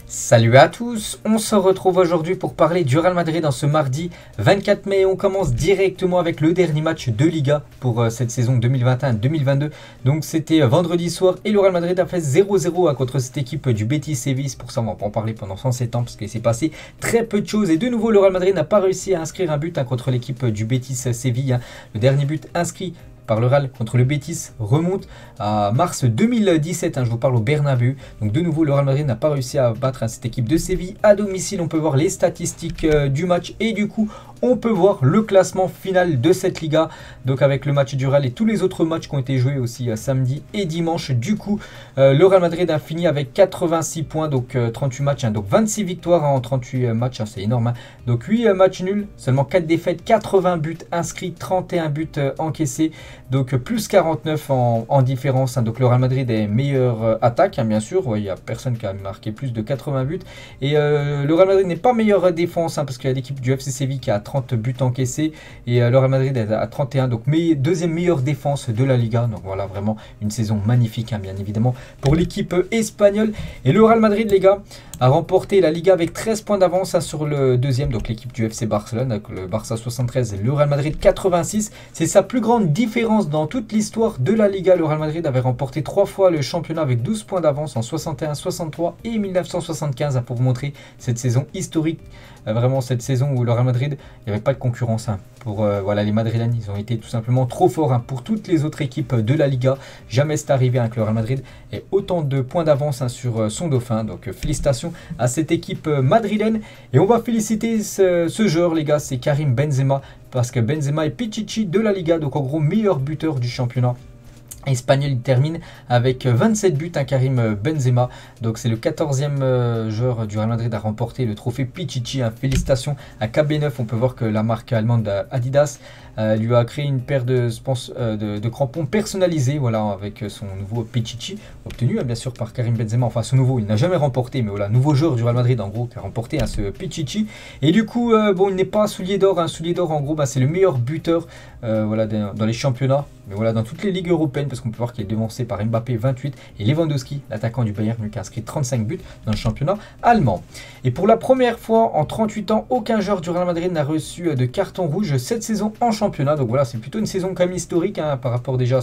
Salut à tous, on se retrouve aujourd'hui pour parler du Real Madrid dans ce mardi 24 mai. On commence directement avec le dernier match de Liga pour cette saison 2021-2022. Donc c'était vendredi soir et le Real Madrid a fait 0-0 contre cette équipe du Betis Séville. Pour ça on va pas en parler pendant 107 ans parce qu'il s'est passé très peu de choses. Et de nouveau le Real Madrid n'a pas réussi à inscrire un but contre l'équipe du Betis Séville. Le dernier but inscrit par le Real contre le Betis remonte à mars 2017, je vous parle au Bernabéu. Donc de nouveau le Real Madrid n'a pas réussi à battre cette équipe de Séville à domicile. On peut voir les statistiques du match et du coup on peut voir le classement final de cette Liga. Donc avec le match du Real et tous les autres matchs qui ont été joués aussi samedi et dimanche. Du coup le Real Madrid a fini avec 86 points, donc 38 matchs, donc 26 victoires en 38 matchs, c'est énorme. Donc 8 matchs nuls, seulement 4 défaites, 80 buts inscrits, 31 buts encaissés. Donc plus 49 en différence. Donc le Real Madrid est meilleure attaque, bien sûr. Il n'y a personne qui a marqué plus de 80 buts. Et le Real Madrid n'est pas meilleure défense parce qu'il y a l'équipe du FC Séville qui a 30 buts encaissés. Et le Real Madrid est à 31. Donc deuxième meilleure défense de la Liga. Donc voilà, vraiment une saison magnifique, bien évidemment, pour l'équipe espagnole. Et le Real Madrid, les gars, a remporté la Liga avec 13 points d'avance sur le deuxième. Donc l'équipe du FC Barcelone, avec le Barça 73 et le Real Madrid 86. C'est sa plus grande différence dans toute l'histoire de la Liga. Le Real Madrid avait remporté 3 fois le championnat avec 12 points d'avance en 61, 63 et 1975 pour vous montrer cette saison historique. Vraiment cette saison où le Real Madrid, il n'y avait pas de concurrence pour voilà, les Madrilènes. Ils ont été tout simplement trop forts pour toutes les autres équipes de la Liga. Jamais c'est arrivé que le Real Madrid ait autant de points d'avance sur son dauphin. Donc félicitations à cette équipe madrilène. Et on va féliciter ce joueur, les gars, c'est Karim Benzema. Parce que Benzema est Pichichi de la Liga, donc en gros meilleur buteur du championnat espagnol. Il termine avec 27 buts, Karim Benzema. Donc c'est le 14e joueur du Real Madrid à remporter le trophée Pichichi. Félicitations à KB9. On peut voir que la marque allemande Adidas lui a créé une paire de crampons personnalisés, voilà, avec son nouveau Pichichi, obtenu bien sûr par Karim Benzema. Enfin son nouveau, il n'a jamais remporté, mais voilà, nouveau joueur du Real Madrid en gros qui a remporté ce Pichichi. Et du coup, bon, il n'est pas soulier d'or. Soulier d'or en gros, c'est le meilleur buteur voilà, dans les championnats. Mais voilà, dans toutes les ligues européennes, parce qu'on peut voir qu'il est devancé par Mbappé 28 et Lewandowski, l'attaquant du Bayern, qui a inscrit 35 buts dans le championnat allemand. Et pour la première fois en 38 ans, aucun joueur du Real Madrid n'a reçu de carton rouge cette saison en championnat. Donc voilà, c'est plutôt une saison quand même historique par rapport déjà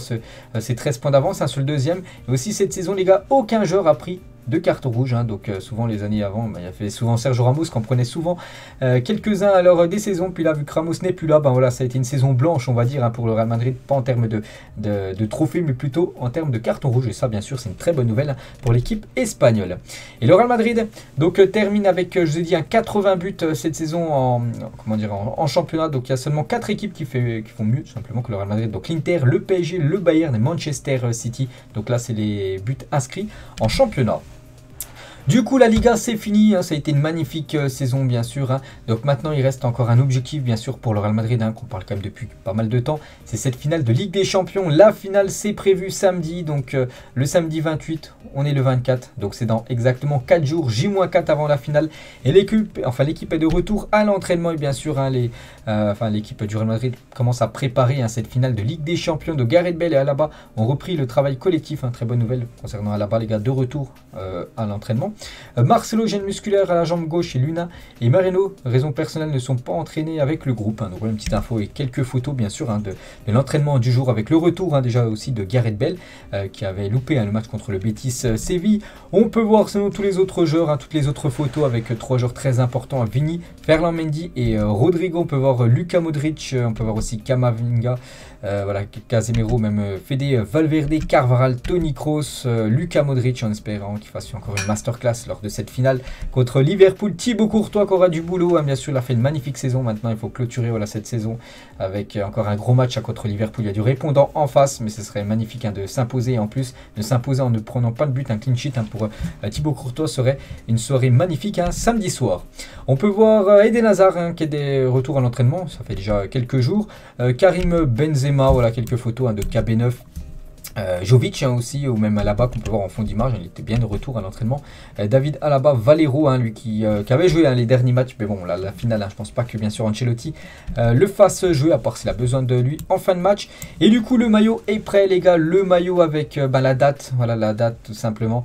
à ces 13 points d'avance sur le deuxième. Et aussi cette saison, les gars, aucun joueur a pris de carton rouge. Donc souvent les années avant, il y avait souvent Sergio Ramos qui en prenait souvent quelques-uns à l'heure des saisons. Puis là, vu que Ramos n'est plus là, voilà, ça a été une saison blanche, on va dire, pour le Real Madrid, pas en termes de trophées, mais plutôt en termes de carton rouge. Et ça, bien sûr, c'est une très bonne nouvelle pour l'équipe espagnole. Et le Real Madrid donc termine avec, je vous ai dit, 80 buts cette saison en championnat. Donc il y a seulement 4 équipes qui font mieux tout simplement que le Real Madrid. Donc l'Inter, le PSG, le Bayern et Manchester City. Donc là, c'est les buts inscrits en championnat. Du coup, la Liga, c'est fini. Ça a été une magnifique saison, bien sûr. Donc maintenant, il reste encore un objectif, bien sûr, pour le Real Madrid, qu'on parle quand même depuis pas mal de temps. C'est cette finale de Ligue des Champions. La finale, c'est prévu samedi. Donc le samedi 28, on est le 24. Donc c'est dans exactement 4 jours, J-4 avant la finale. Et l'équipe est de retour à l'entraînement. Et bien sûr, l'équipe du Real Madrid commence à préparer cette finale de Ligue des Champions. De Gareth Bale et Alaba ont repris le travail collectif. Très bonne nouvelle concernant Alaba, les gars, de retour à l'entraînement. Marcelo, gêne musculaire à la jambe gauche, et Luna et Moreno, raison personnelle, ne sont pas entraînés avec le groupe. Donc voilà une petite info et quelques photos, bien sûr, de l'entraînement du jour, avec le retour déjà aussi de Gareth Bale qui avait loupé le match contre le Betis Séville. On peut voir sinon tous les autres joueurs, toutes les autres photos avec 3 joueurs très importants, Vini, Ferland Mendy et Rodrigo. On peut voir Luka Modric, on peut voir aussi Camavinga, voilà, Casemiro, même Fede Valverde, Carvajal, Toni Kroos, Luka Modric, en espérant qu'il fasse encore une masterclass lors de cette finale contre Liverpool. Thibaut Courtois qui aura du boulot, bien sûr, il a fait une magnifique saison. Maintenant il faut clôturer cette saison avec encore un gros match contre Liverpool. Il y a du répondant en face, mais ce serait magnifique de s'imposer, et en plus de s'imposer en ne prenant pas de but. Un clean sheet pour Thibaut Courtois serait une soirée magnifique samedi soir. On peut voir Eden Hazard qui est de retour à l'entraînement, ça fait déjà quelques jours. Karim Benzema, voilà quelques photos de KB9. Jovic aussi, ou même Alaba qu'on peut voir en fond d'image, il était bien de retour à l'entraînement. David Alaba, Valero, lui qui avait joué les derniers matchs, mais bon, la finale, je pense pas que bien sûr Ancelotti le fasse jouer, à part s'il a besoin de lui en fin de match. Et du coup, le maillot est prêt, les gars, le maillot avec la date, voilà la date tout simplement.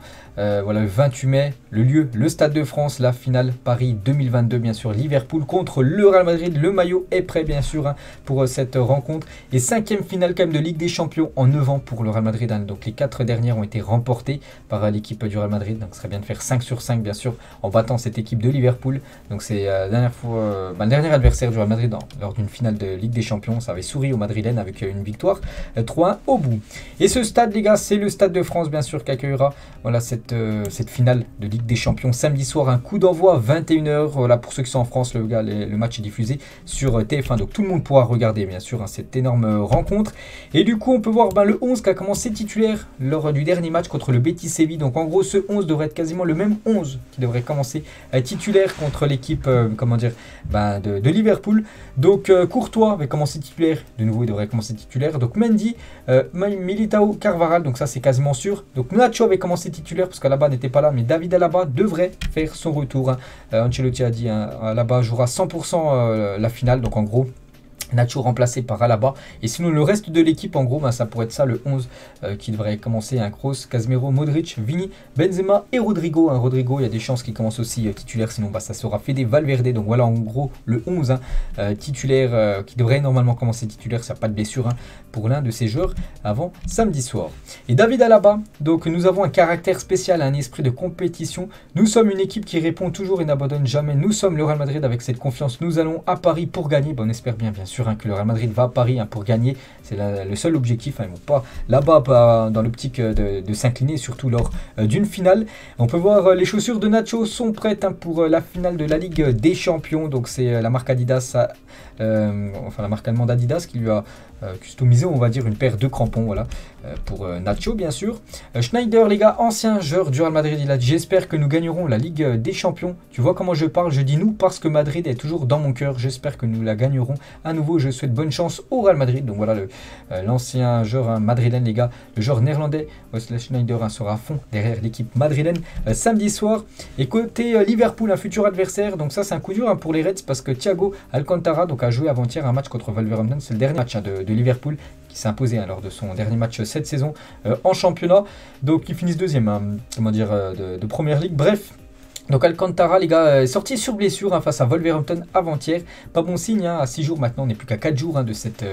voilà, le 28 mai, le lieu, le Stade de France, la finale Paris 2022, bien sûr, Liverpool contre le Real Madrid. Le maillot est prêt, bien sûr, hein, pour cette rencontre. Et 5e finale quand même de Ligue des Champions en 9 ans pour le Real Madrid. Hein. Donc les 4 dernières ont été remportées par l'équipe du Real Madrid. Donc ce serait bien de faire 5 sur 5, bien sûr, en battant cette équipe de Liverpool. Donc c'est la dernière fois, le dernier adversaire du Real Madrid lors d'une finale de Ligue des Champions. Ça avait souri au Madrilène avec une victoire 3-1 au bout. Et ce stade, les gars, c'est le Stade de France, bien sûr, qui accueillera voilà, cette finale de Ligue des Champions samedi soir. Un coup d'envoi 21h. Voilà, pour ceux qui sont en France, le match est diffusé sur TF1. Donc tout le monde pourra regarder, bien sûr, hein, cette énorme rencontre. Et du coup, on peut voir le 11 qui a commencé titulaire lors du dernier match contre le Betis Séville. Donc en gros, ce 11 devrait être quasiment le même 11 qui devrait commencer titulaire contre l'équipe de Liverpool. Donc Courtois va commencer titulaire. De nouveau, il devrait commencer titulaire. Donc Mendy, Militao, Carvajal. Donc ça, c'est quasiment sûr. Donc Nacho avait commencé titulaire parce qu'Alaba n'était pas là. Mais David Alaba devrait faire son retour. Hein. Ancelotti a dit Alaba jouera 100% la finale. Donc en gros, Nacho remplacé par Alaba. Et sinon, le reste de l'équipe, en gros, ça pourrait être ça, le 11 qui devrait commencer. Kroos, Casemiro, Modric, Vini, Benzema et Rodrigo. Rodrigo, il y a des chances qu'il commence aussi titulaire. Sinon, ça sera Fede Valverde. Donc voilà, en gros, le 11 titulaire qui devrait normalement commencer titulaire. Ça n'a pas de blessure pour l'un de ces joueurs avant samedi soir. Et David Alaba, donc nous avons un caractère spécial, un esprit de compétition. Nous sommes une équipe qui répond toujours et n'abandonne jamais. Nous sommes le Real Madrid avec cette confiance. Nous allons à Paris pour gagner. On espère bien sûr, que le Real Madrid va à Paris pour gagner. C'est le seul objectif. Ils ne vont pas là-bas dans l'optique de s'incliner, surtout lors d'une finale. On peut voir les chaussures de Nacho sont prêtes pour la finale de la Ligue des Champions. Donc c'est la marque Adidas, la marque allemande Adidas qui lui a customisé, on va dire, une paire de crampons, voilà, pour Nacho, bien sûr. Schneider, les gars, ancien joueur du Real Madrid, il a dit: j'espère que nous gagnerons la Ligue des Champions. Tu vois comment je parle? Je dis nous parce que Madrid est toujours dans mon cœur. J'espère que nous la gagnerons à nouveau. Je souhaite bonne chance au Real Madrid. Donc voilà, l'ancien joueur madrilène, les gars, le joueur néerlandais Wesley Schneider sera à fond derrière l'équipe madrilène samedi soir. Et côté Liverpool, un futur adversaire. Donc ça, c'est un coup dur pour les Reds parce que Thiago Alcantara a joué avant-hier un match contre Wolverhampton. C'est le dernier match de Liverpool qui s'est imposé lors de son dernier match cette saison en championnat. Donc ils finissent deuxième, de Première Ligue. Bref. Donc Alcantara, les gars, est sorti sur blessure face à Wolverhampton avant-hier. Pas bon signe, à 6 jours maintenant, on n'est plus qu'à 4 jours de cette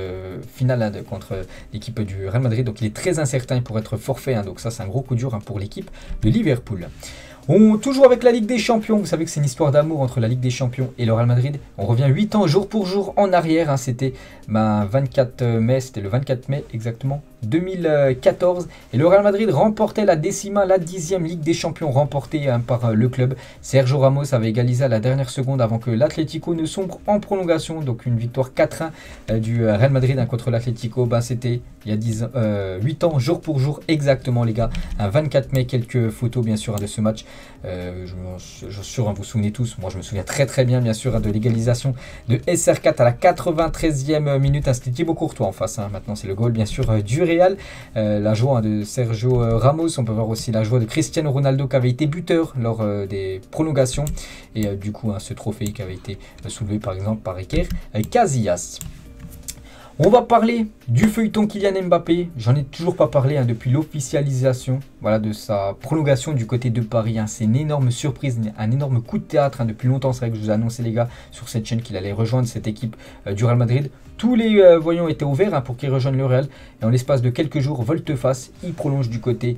finale contre l'équipe du Real Madrid. Donc il est très incertain pour être forfait. Donc ça, c'est un gros coup dur pour l'équipe de Liverpool. Toujours avec la Ligue des Champions, vous savez que c'est une histoire d'amour entre la Ligue des Champions et le Real Madrid. On revient 8 ans jour pour jour en arrière, c'était 24 mai, c'était le 24 mai exactement 2014. Et le Real Madrid remportait la 10e Ligue des Champions remportée par le club. Sergio Ramos avait égalisé à la dernière seconde avant que l'Atlético ne sombre en prolongation. Donc une victoire 4-1 du Real Madrid contre l'Atlético. C'était il y a 8 ans jour pour jour exactement, les gars. Un 24 mai, quelques photos bien sûr de ce match. Je suis sûr, vous vous souvenez tous, moi je me souviens très bien bien sûr de l'égalisation de SR4 à la 93e minute. C'était Thibaut Courtois en face, maintenant c'est le goal bien sûr du Real. La joie de Sergio Ramos, on peut voir aussi la joie de Cristiano Ronaldo qui avait été buteur lors des prolongations. Et du coup ce trophée qui avait été soulevé par exemple par Iker Casillas. On va parler du feuilleton Kylian Mbappé. J'en ai toujours pas parlé depuis l'officialisation de sa prolongation du côté de Paris. C'est une énorme surprise, un énorme coup de théâtre. Depuis longtemps, c'est vrai que je vous ai annoncé, les gars, sur cette chaîne qu'il allait rejoindre cette équipe du Real Madrid. Tous les voyants étaient ouverts pour qu'il rejoigne le Real. Et en l'espace de quelques jours, volte-face, il prolonge du côté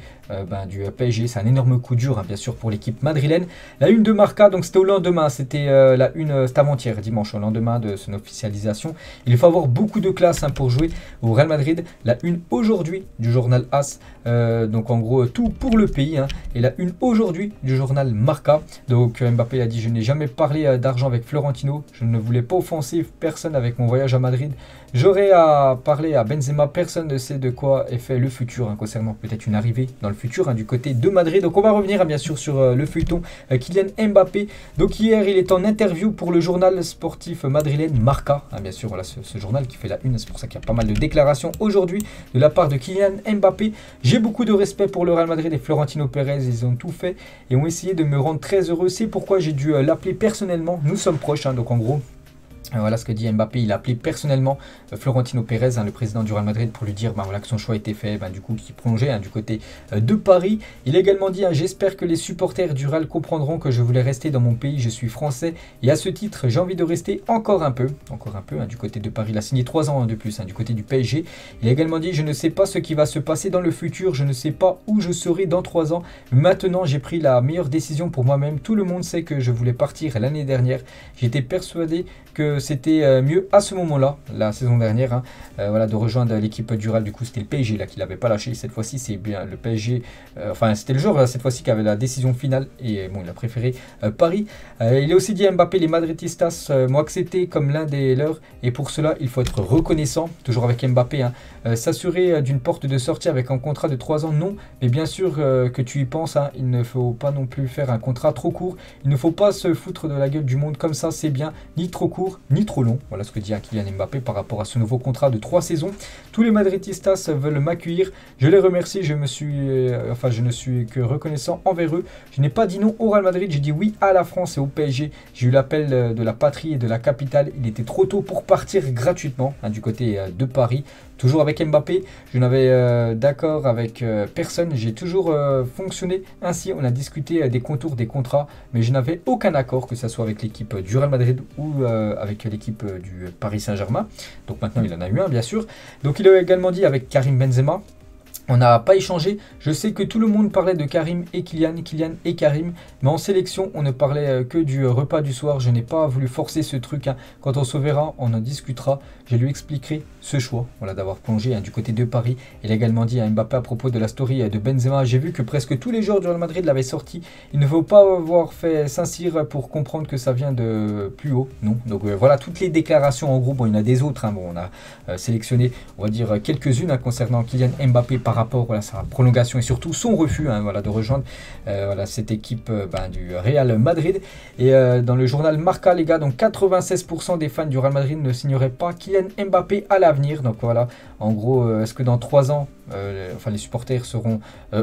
du PSG. C'est un énorme coup dur, bien sûr, pour l'équipe madrilène. La une de Marca, donc c'était au lendemain. C'était la une, c'était avant-hier, dimanche, au lendemain de son officialisation. Il faut avoir beaucoup de classe pour jouer au Real Madrid. La une aujourd'hui du journal AS. Donc en gros, tout pour le pays. Et la une aujourd'hui du journal Marca. Donc Mbappé a dit: je n'ai jamais parlé d'argent avec Florentino. Je ne voulais pas offenser personne avec mon voyage à Madrid. J'aurais à parler à Benzema. Personne ne sait de quoi est fait le futur concernant peut-être une arrivée dans le futur du côté de Madrid. Donc on va revenir bien sûr sur le feuilleton Kylian Mbappé. Donc hier il est en interview pour le journal sportif madrilène Marca. Bien sûr, voilà ce journal qui fait la une. C'est pour ça qu'il y a pas mal de déclarations aujourd'hui de la part de Kylian Mbappé. J'ai beaucoup de respect pour le Real Madrid et Florentino Pérez. Ils ont tout fait et ont essayé de me rendre très heureux. C'est pourquoi j'ai dû l'appeler personnellement. Nous sommes proches. Donc en gros, Voilà ce que dit Mbappé, il a appelé personnellement Florentino Pérez, le président du Real Madrid, pour lui dire voilà, que son choix a été fait, du coup qu'il prolongeait du côté de Paris. Il a également dit j'espère que les supporters du Real comprendront que je voulais rester dans mon pays, je suis français et à ce titre j'ai envie de rester encore un peu du côté de Paris. Il a signé 3 ans de plus du côté du PSG. Il a également dit je ne sais pas ce qui va se passer dans le futur, je ne sais pas où je serai dans 3 ans. Maintenant j'ai pris la meilleure décision pour moi-même. Tout le monde sait que je voulais partir l'année dernière. J'étais persuadé que c'était mieux à ce moment-là, la saison dernière, voilà, de rejoindre l'équipe du Real. Du coup, c'était le PSG là qui l'avait pas lâché. Cette fois-ci, c'est bien le PSG. Enfin, c'était le joueur cette fois-ci qui avait la décision finale. Et bon, il a préféré Paris. Il a aussi dit à Mbappé, les Madridistas m'ont accepté comme l'un des leurs. Et pour cela, il faut être reconnaissant. Toujours avec Mbappé. S'assurer d'une porte de sortie avec un contrat de 3 ans, non. Mais bien sûr que tu y penses. Il ne faut pas non plus faire un contrat trop court. Il ne faut pas se foutre de la gueule du monde comme ça. C'est bien, ni trop court, ni trop long. Voilà ce que dit Kylian Mbappé par rapport à ce nouveau contrat de 3 saisons. Tous les Madridistas veulent m'accueillir. Je les remercie. Je ne suis que reconnaissant envers eux. Je n'ai pas dit non au Real Madrid. J'ai dit oui à la France et au PSG. J'ai eu l'appel de la patrie et de la capitale. Il était trop tôt pour partir gratuitement du côté de Paris. Toujours avec Mbappé, je n'avais d'accord avec personne. J'ai toujours fonctionné ainsi. On a discuté des contours des contrats, mais je n'avais aucun accord, que ce soit avec l'équipe du Real Madrid ou avec l'équipe du Paris Saint-Germain. Donc maintenant, il en a eu un, bien sûr. Donc il a également dit avec Karim Benzema. On n'a pas échangé. Je sais que tout le monde parlait de Karim et Kylian et Karim. Mais en sélection, on ne parlait que du repas du soir. Je n'ai pas voulu forcer ce truc. Quand on se verra, on en discutera. Je lui expliquerai ce choix d'avoir plongé du côté de Paris. Il a également dit à Mbappé à propos de la story de Benzema. J'ai vu que presque tous les joueurs du Real Madrid l'avaient sorti. Il ne faut pas avoir fait Saint-Cyr pour comprendre que ça vient de plus haut. Non. Donc voilà toutes les déclarations en gros. Bon, il y en a des autres. Bon, on a sélectionné, on va dire, quelques-unes concernant Kylian Mbappé par rapport à sa prolongation et surtout son refus de rejoindre cette équipe du Real Madrid. Et dans le journal Marca, les gars, donc 96% des fans du Real Madrid ne signeraient pas Kylian Mbappé à l'avenir. Donc voilà, en gros, est-ce que dans 3 ans, les supporters seront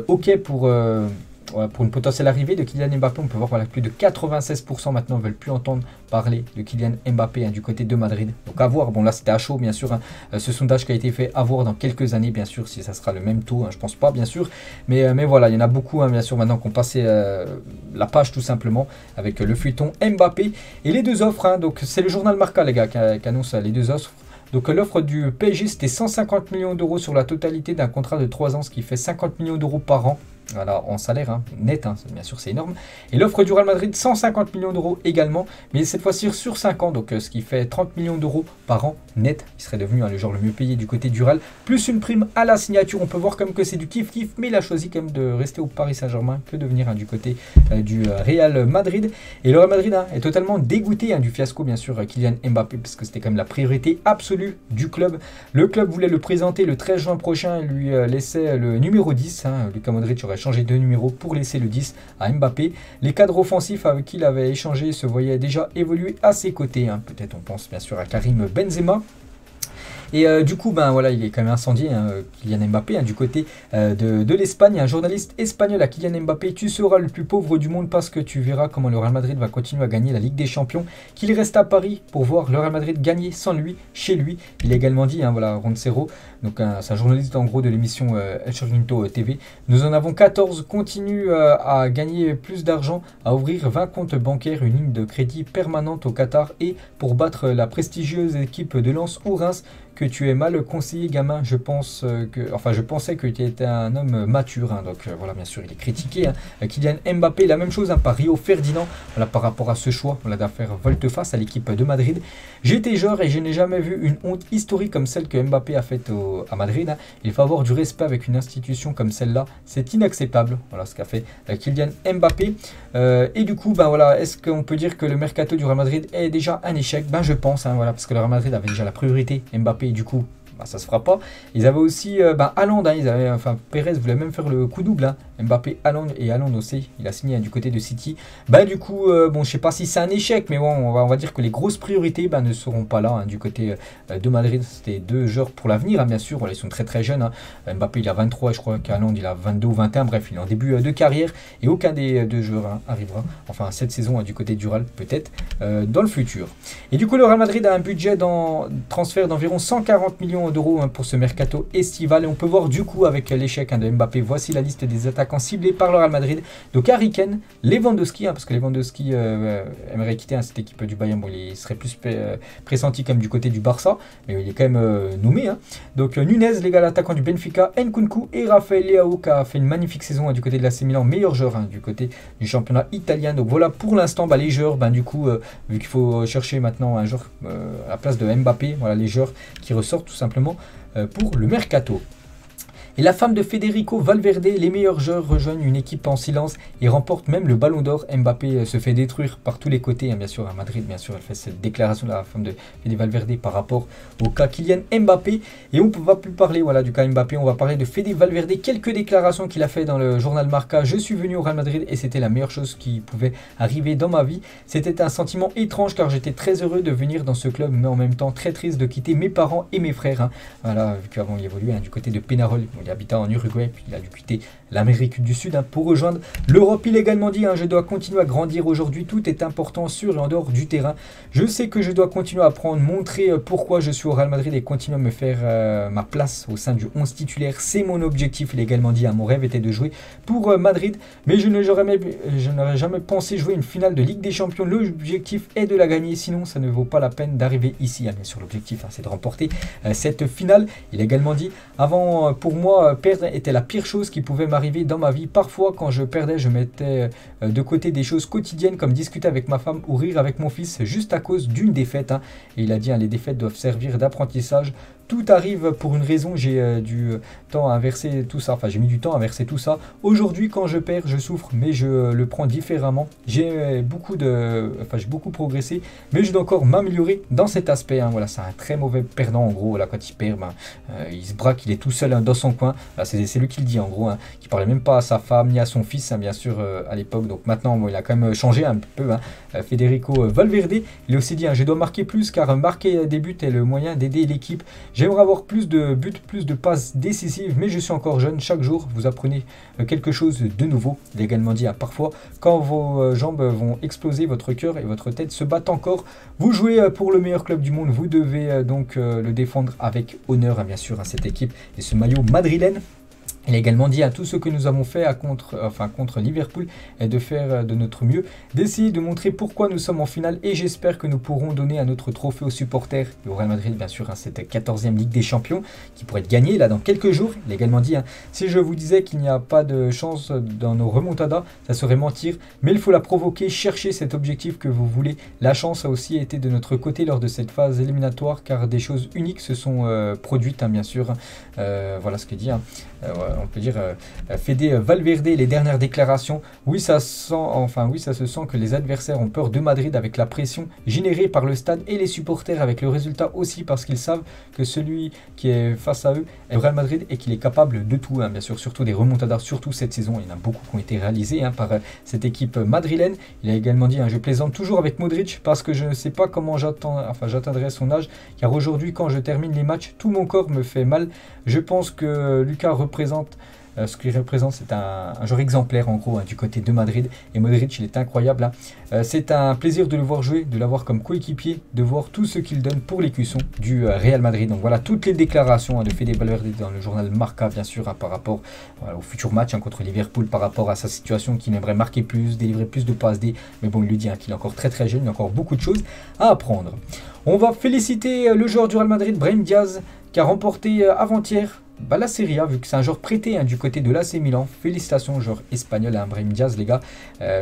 OK pour une potentielle arrivée de Kylian Mbappé? On peut voir plus de 96% maintenant ne veulent plus entendre parler de Kylian Mbappé du côté de Madrid. Donc à voir, bon là c'était à chaud bien sûr, ce sondage qui a été fait, à voir dans quelques années bien sûr si ça sera le même taux, je pense pas bien sûr, mais voilà, il y en a beaucoup bien sûr maintenant qui ont passé la page tout simplement avec le feuilleton Mbappé. Et les deux offres, donc c'est le journal Marca les gars qui annonce les deux offres. Donc l'offre du PSG c'était 150 millions d'euros sur la totalité d'un contrat de 3 ans, ce qui fait 50 millions d'euros par an. Voilà, en salaire net, bien sûr c'est énorme. Et l'offre du Real Madrid, 150 millions d'euros également, mais cette fois-ci sur 5 ans, donc ce qui fait 30 millions d'euros par an net. Il serait devenu le joueur le mieux payé du côté du Real, plus une prime à la signature. On peut voir comme que c'est du kiff-kiff, mais il a choisi quand même de rester au Paris Saint-Germain que de venir du côté du Real Madrid. Et le Real Madrid est totalement dégoûté du fiasco, bien sûr, Kylian Mbappé, parce que c'était quand même la priorité absolue du club. Le club voulait le présenter le 13 juin prochain, il lui laissait le numéro 10, Luka Modric aurait changé de numéro pour laisser le 10 à Mbappé. Les cadres offensifs avec qui il avait échangé se voyaient déjà évoluer à ses côtés. Peut-être on pense bien sûr à Karim Benzema. Et du coup, il est quand même incendié, Kylian Mbappé, du côté de l'Espagne. Un journaliste espagnol à Kylian Mbappé: tu seras le plus pauvre du monde parce que tu verras comment le Real Madrid va continuer à gagner la Ligue des Champions, qu'il reste à Paris pour voir le Real Madrid gagner sans lui, chez lui. Il a également dit, Roncero, donc c'est un journaliste en gros de l'émission El Chiringuito TV, nous en avons 14, continue à gagner plus d'argent, à ouvrir 20 comptes bancaires, une ligne de crédit permanente au Qatar et pour battre la prestigieuse équipe de Lens ou Reims. Que tu es mal conseillé, gamin. Je pensais que tu étais un homme mature. Donc voilà, bien sûr, il est critiqué. Kylian Mbappé, la même chose par Rio Ferdinand. Voilà, par rapport à ce choix d'affaire volte-face à l'équipe de Madrid. J'étais joueur et je n'ai jamais vu une honte historique comme celle que Mbappé a faite à Madrid. Il faut avoir du respect avec une institution comme celle-là. C'est inacceptable. Voilà ce qu'a fait Kylian Mbappé. Et du coup, est-ce qu'on peut dire que le mercato du Real Madrid est déjà un échec? Je pense, parce que le Real Madrid avait déjà la priorité Mbappé. Et du coup, ça se fera pas. Ils avaient aussi Haaland, Pérez voulait même faire le coup double Mbappé, Haaland et Haaland aussi, il a signé du côté de City. Du coup, bon, je sais pas si c'est un échec, mais bon, on va dire que les grosses priorités ne seront pas là du côté de Madrid. C'était deux joueurs pour l'avenir, bien sûr. Voilà, ils sont très très jeunes. Mbappé, il a 23, je crois qu'Haaland, il a 22 ou 21. Bref, il est en début de carrière et aucun des deux joueurs arrivera. Enfin, cette saison du côté du Real, peut-être dans le futur. Et du coup, le Real Madrid a un budget dans transfert d'environ 140 millions d'euros pour ce mercato estival. Et on peut voir du coup avec l'échec de Mbappé, voici la liste des attaquants ciblés par le Real Madrid. Donc Harry Kane, Lewandowski, parce que Lewandowski aimerait quitter cette équipe du Bayern. Bon, il serait plus pressenti comme du côté du Barça, mais il est quand même nommé. Donc Nunez, les gars, l'attaquant du Benfica, Nkunku et Raphaël Leao qui a fait une magnifique saison du côté de l'AC Milan, meilleur joueur du côté du championnat italien. Donc voilà pour l'instant les joueurs, du coup, vu qu'il faut chercher maintenant un joueur à la place de Mbappé, voilà les joueurs qui ressortent tout simplement pour le mercato. Et la femme de Federico Valverde, les meilleurs joueurs rejoignent une équipe en silence et remportent même le ballon d'or. Mbappé se fait détruire par tous les côtés, bien sûr à Madrid, bien sûr elle fait cette déclaration de la femme de Federico Valverde par rapport au cas Kylian Mbappé. Et on ne va plus parler du cas Mbappé, on va parler de Federico Valverde, quelques déclarations qu'il a fait dans le journal Marca. Je suis venu au Real Madrid et c'était la meilleure chose qui pouvait arriver dans ma vie. C'était un sentiment étrange car j'étais très heureux de venir dans ce club, mais en même temps très triste de quitter mes parents et mes frères. Voilà, vu qu'avant il évoluait du côté de Penarol. Il habitait en Uruguay, puis il a dû quitter l'Amérique du Sud pour rejoindre l'Europe. Il a également dit je dois continuer à grandir aujourd'hui, tout est important sur et en dehors du terrain. Je sais que je dois continuer à apprendre, montrer pourquoi je suis au Real Madrid et continuer à me faire ma place au sein du 11 titulaire. C'est mon objectif. Il a également dit mon rêve était de jouer pour Madrid, mais je n'aurais jamais pensé jouer une finale de Ligue des Champions. L'objectif est de la gagner, sinon ça ne vaut pas la peine d'arriver ici. Bien sûr, l'objectif c'est de remporter cette finale. Il a également dit avant, pour moi, perdre était la pire chose qui pouvait m'arriver dans ma vie. Parfois, quand je perdais, je mettais de côté des choses quotidiennes comme discuter avec ma femme ou rire avec mon fils juste à cause d'une défaite. Et il a dit les défaites doivent servir d'apprentissage. Tout arrive pour une raison, j'ai du temps à verser tout ça, enfin j'ai mis du temps à verser tout ça. Aujourd'hui quand je perds, je souffre, mais je le prends différemment. J'ai beaucoup progressé, mais je dois encore m'améliorer dans cet aspect. Voilà, c'est un très mauvais perdant en gros, là quand il perd, il se braque, il est tout seul dans son coin. C'est lui qui le dit en gros, qui parlait même pas à sa femme ni à son fils, bien sûr à l'époque. Donc maintenant, il a quand même changé un peu. Federico Valverde, il a aussi dit je dois marquer plus car marquer des buts est le moyen d'aider l'équipe. J'aimerais avoir plus de buts, plus de passes décisives, mais je suis encore jeune. Chaque jour, vous apprenez quelque chose de nouveau. Il a également dit parfois, quand vos jambes vont exploser, votre cœur et votre tête se battent encore. Vous jouez pour le meilleur club du monde. Vous devez donc le défendre avec honneur, bien sûr, cette équipe et ce maillot madrilène. Il a également dit tout ce que nous avons fait contre Liverpool est de faire de notre mieux, d'essayer de montrer pourquoi nous sommes en finale et j'espère que nous pourrons donner un autre trophée aux supporters et au Real Madrid, bien sûr, cette 14e Ligue des Champions qui pourrait être gagnée là dans quelques jours. Il a également dit si je vous disais qu'il n'y a pas de chance dans nos remontadas, ça serait mentir, mais il faut la provoquer, chercher cet objectif que vous voulez. La chance a aussi été de notre côté lors de cette phase éliminatoire car des choses uniques se sont produites, bien sûr. Voilà ce que dit. On peut dire Fede Valverde, les dernières déclarations. Oui, ça se sent que les adversaires ont peur de Madrid avec la pression générée par le stade et les supporters avec le résultat aussi parce qu'ils savent que celui qui est face à eux est Real Madrid et qu'il est capable de tout, bien sûr, surtout des remontadas, surtout cette saison. Il y en a beaucoup qui ont été réalisés par cette équipe madrilène. Il a également dit je plaisante toujours avec Modric parce que je ne sais pas comment j'atteindrai son âge car aujourd'hui quand je termine les matchs, tout mon corps me fait mal. Je pense que Lucas représente ce qu'il représente, c'est un joueur exemplaire en gros du côté de Madrid et Modric il est incroyable. C'est un plaisir de le voir jouer, de l'avoir comme coéquipier, de voir tout ce qu'il donne pour les cuissons du Real Madrid. Donc voilà toutes les déclarations de Fede Valverde dans le journal Marca, bien sûr, par rapport au futur match contre Liverpool, par rapport à sa situation qu'il aimerait marquer plus, délivrer plus de passes D, mais bon il lui dit qu'il est encore très très jeune, il a encore beaucoup de choses à apprendre. On va féliciter le joueur du Real Madrid, Brahim Diaz, qui a remporté avant-hier la Serie A, vu que c'est un joueur prêté du côté de l'AC Milan. Félicitations, joueur espagnol, Brahim Diaz, les gars,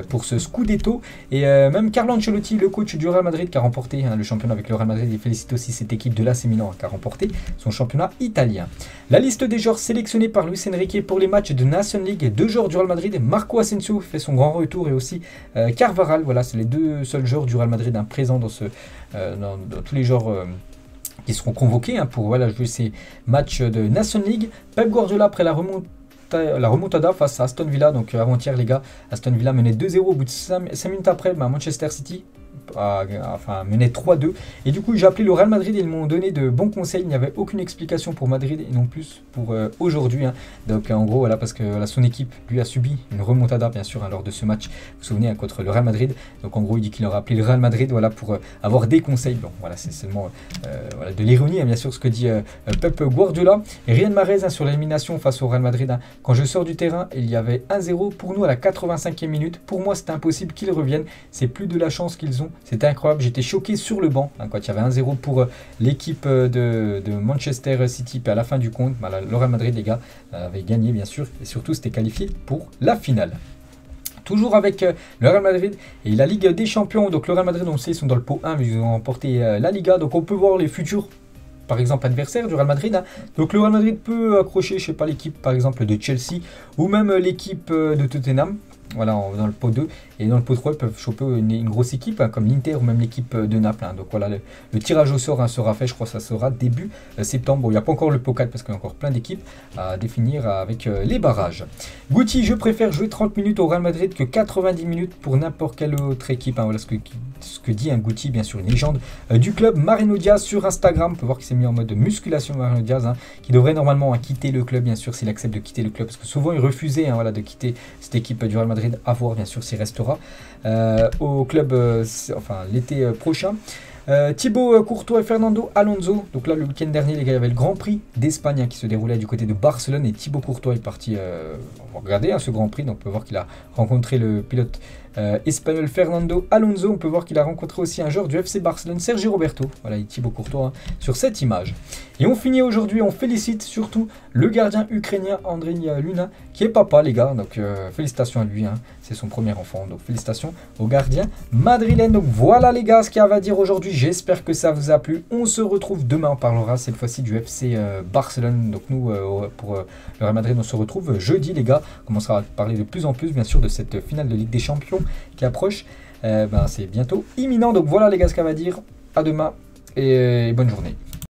pour ce Scudetto. Et même Carlo Ancelotti, le coach du Real Madrid, qui a remporté le championnat avec le Real Madrid, il félicite aussi cette équipe de l'AC Milan qui a remporté son championnat italien. La liste des joueurs sélectionnés par Luis Enrique pour les matchs de Nation League, deux joueurs du Real Madrid, Marco Asensio fait son grand retour et aussi Carvajal. Voilà, c'est les deux seuls joueurs du Real Madrid présents dans tous les joueurs qui seront convoqués pour jouer ces matchs de Nation League. Pep Guardiola, après la remontée la remontada face à Aston Villa. Donc avant-hier les gars, Aston Villa menait 2-0 au bout de 5 minutes après, Manchester City menait 3-2. Et du coup j'ai appelé le Real Madrid et ils m'ont donné de bons conseils. Il n'y avait aucune explication pour Madrid et non plus pour aujourd'hui. Donc en gros voilà, parce que son équipe lui a subi une remontada bien sûr lors de ce match. Vous vous souvenez contre le Real Madrid. Donc en gros il dit qu'il aura appelé le Real Madrid voilà, pour avoir des conseils. Bon voilà, c'est seulement voilà, de l'ironie bien sûr ce que dit Pep Guardiola. Et Riyad Mahrez sur l'élimination face au Real Madrid. Quand je sors du terrain, il y avait 1-0 pour nous à la 85e minute. Pour moi c'était impossible qu'ils reviennent. C'est plus de la chance qu'ils ont. C'était incroyable, j'étais choqué sur le banc quand il y avait 1-0 pour l'équipe de Manchester City. Puis à la fin du compte, le Real Madrid les gars avait gagné bien sûr. Et surtout c'était qualifié pour la finale. Toujours avec le Real Madrid et la Ligue des Champions. Donc le Real Madrid on le sait, ils sont dans le pot 1 mais ils ont remporté la Liga. Donc on peut voir les futurs par exemple adversaire du Real Madrid. Donc le Real Madrid peut accrocher, je sais pas, l'équipe par exemple de Chelsea ou même l'équipe de Tottenham. Voilà, dans le pot 2 et dans le pot 3 ils peuvent choper une grosse équipe comme l'Inter ou même l'équipe de Naples. Donc voilà, le tirage au sort sera fait, je crois que ça sera début septembre. Bon, il n'y a pas encore le pot 4 parce qu'il y a encore plein d'équipes à définir avec les barrages. Guti, je préfère jouer 30 minutes au Real Madrid que 90 minutes pour n'importe quelle autre équipe. Voilà ce que dit un Guti, bien sûr une légende du club. Marino Diaz sur Instagram, on peut voir qu'il s'est mis en mode musculation. Marino Diaz qui devrait normalement quitter le club bien sûr s'il accepte de quitter le club parce que souvent il refusait voilà, de quitter cette équipe du Real Madrid. À voir bien sûr s'il restera au club l'été prochain. Thibaut Courtois et Fernando Alonso. Donc là le week-end dernier les gars, il y avait le Grand Prix d'Espagne qui se déroulait du côté de Barcelone et Thibaut Courtois est parti on va regarder ce Grand Prix. Donc on peut voir qu'il a rencontré le pilote espagnol Fernando Alonso. On peut voir qu'il a rencontré aussi un joueur du FC Barcelone, Sergio Roberto. Voilà, et Thibaut Courtois sur cette image. Et on finit aujourd'hui, on félicite surtout le gardien ukrainien Andriy Lunin qui est papa les gars. Donc félicitations à lui, c'est son premier enfant. Donc félicitations au gardien madrilène. Donc voilà les gars ce qu'il y avait à dire aujourd'hui. J'espère que ça vous a plu. On se retrouve demain, on parlera cette fois-ci du FC Barcelone. Donc nous pour le Real Madrid on se retrouve jeudi les gars. On commencera à parler de plus en plus bien sûr de cette finale de Ligue des Champions qui approche. C'est bientôt imminent. Donc voilà les gars ce qu'il y a à dire. À demain et bonne journée.